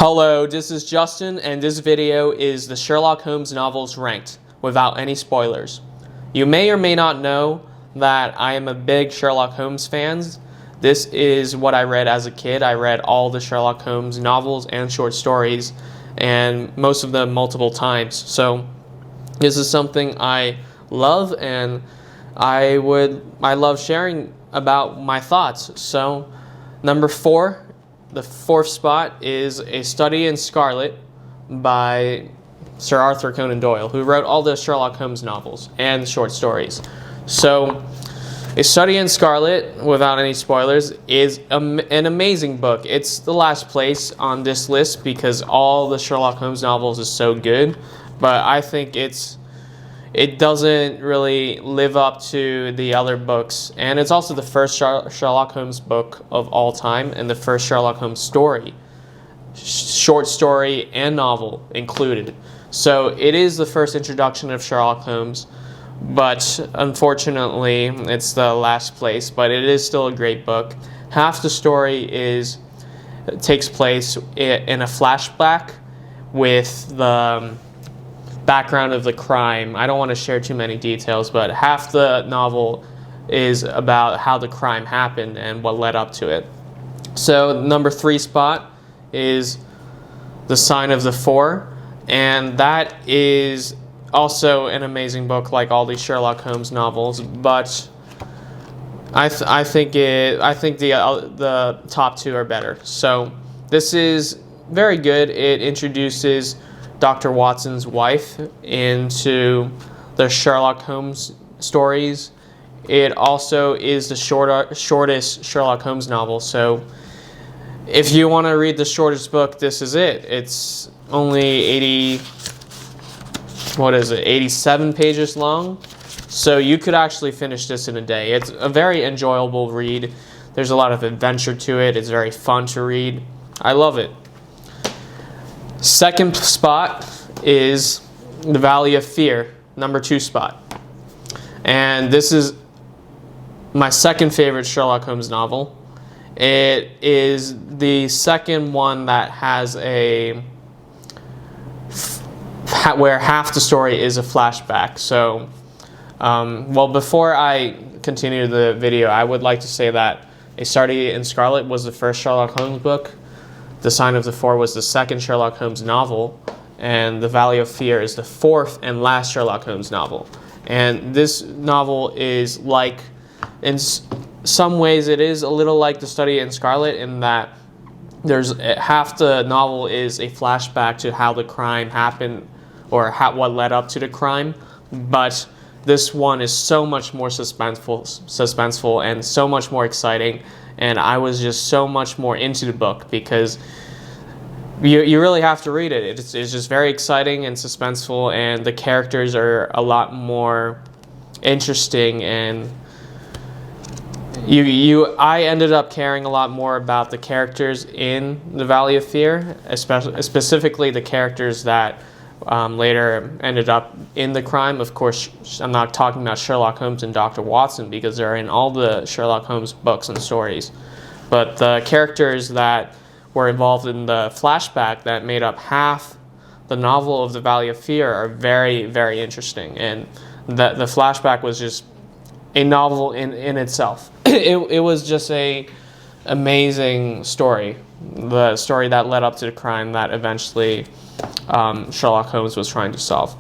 Hello, this is Justin, and this video is the Sherlock Holmes novels ranked, without any spoilers. You may or may not know that I am a big Sherlock Holmes fan. This is what I read as a kid. I read all the Sherlock Holmes novels and short stories, and most of them multiple times. So this is something I love, and I love sharing about my thoughts. So number 4. The 4th spot is A Study in Scarlet by Sir Arthur Conan Doyle, who wrote all the Sherlock Holmes novels and short stories. So, A Study in Scarlet, without any spoilers, is an amazing book. It's the last place on this list because all the Sherlock Holmes novels is so good, but I think it doesn't really live up to the other books. And it's also the first Sherlock Holmes book of all time and the first Sherlock Holmes story, short story and novel included. So it is the first introduction of Sherlock Holmes, but unfortunately it's the last place, but it is still a great book. Half the story takes place in a flashback with the background of the crime. I don't want to share too many details, but half the novel is about how the crime happened and what led up to it. So number 3 spot is The Sign of the Four, and that is also an amazing book like all these Sherlock Holmes novels, but I think the top 2 are better. So this is very good. It introduces Dr. Watson's wife into the Sherlock Holmes stories. It also is the shortest Sherlock Holmes novel, so if you want to read the shortest book, this is it. It's only 87 pages long, so you could actually finish this in a day. It's a very enjoyable read. There's a lot of adventure to it. It's very fun to read. I love it. 2nd spot is The Valley of Fear, number 2 spot. And this is my 2nd favorite Sherlock Holmes novel. It is the second one that has where half the story is a flashback. So, before I continue the video, I would like to say that A Study in Scarlet was the first Sherlock Holmes book. The Sign of the Four was the 2nd Sherlock Holmes novel, and The Valley of Fear is the 4th and last Sherlock Holmes novel. And this novel is like, in some ways, it is a little like The Study in Scarlet in that there's half the novel is a flashback to how the crime happened or what led up to the crime, but this one is so much more suspenseful and so much more exciting. And I was just so much more into the book because you really have to read it. It's just very exciting and suspenseful, and the characters are a lot more interesting, and I ended up caring a lot more about the characters in The Valley of Fear, specifically the characters that later ended up in the crime. Of course, I'm not talking about Sherlock Holmes and Dr. Watson because they're in all the Sherlock Holmes books and stories. But the characters that were involved in the flashback that made up half the novel of The Valley of Fear are very, very interesting. And the flashback was just a novel in itself. It was just a amazing story. The story that led up to the crime that eventually Sherlock Holmes was trying to solve.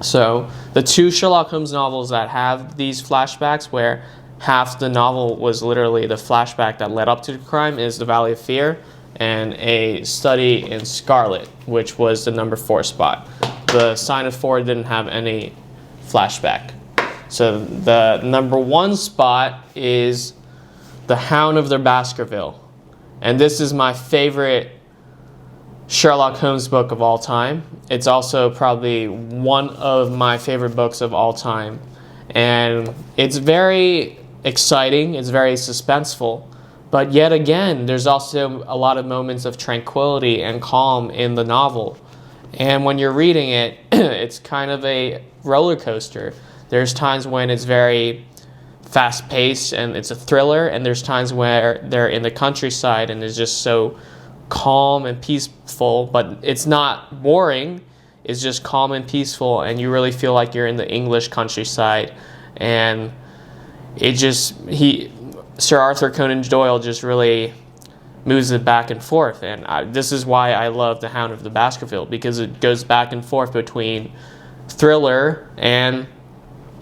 So the 2 Sherlock Holmes novels that have these flashbacks where half the novel was literally the flashback that led up to the crime is The Valley of Fear and A Study in Scarlet, which was the number 4 spot. The Sign of Four didn't have any flashback. So the number 1 spot is The Hound of the Baskerville. And this is my favorite Sherlock Holmes book of all time. It's also probably one of my favorite books of all time. And it's very exciting, it's very suspenseful, but yet again, there's also a lot of moments of tranquility and calm in the novel. And when you're reading it, it's kind of a roller coaster. There's times when it's very fast-paced and it's a thriller, and there's times where they're in the countryside and it's just so calm and peaceful, but it's not boring. It's just calm and peaceful, and you really feel like you're in the English countryside. And Sir Arthur Conan Doyle just really moves it back and forth. And this is why I love The Hound of the Baskerville, because it goes back and forth between thriller and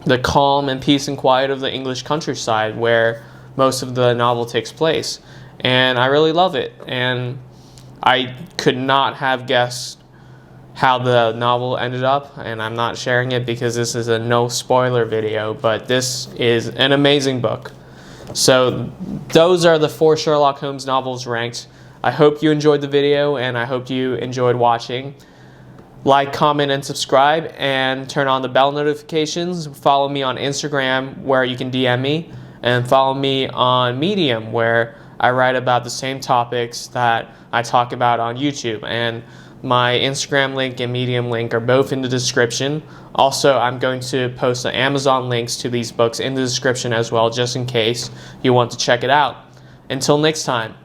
the calm and peace and quiet of the English countryside where most of the novel takes place. And I really love it. And I could not have guessed how the novel ended up, and I'm not sharing it because this is a no spoiler video, but this is an amazing book. So those are the 4 Sherlock Holmes novels ranked. I hope you enjoyed the video, and I hope you enjoyed watching. Like, comment, and subscribe, and turn on the bell notifications. Follow me on Instagram, where you can DM me, and follow me on Medium, where I write about the same topics that I talk about on YouTube. And my Instagram link and Medium link are both in the description. Also, I'm going to post the Amazon links to these books in the description as well, just in case you want to check it out. Until next time.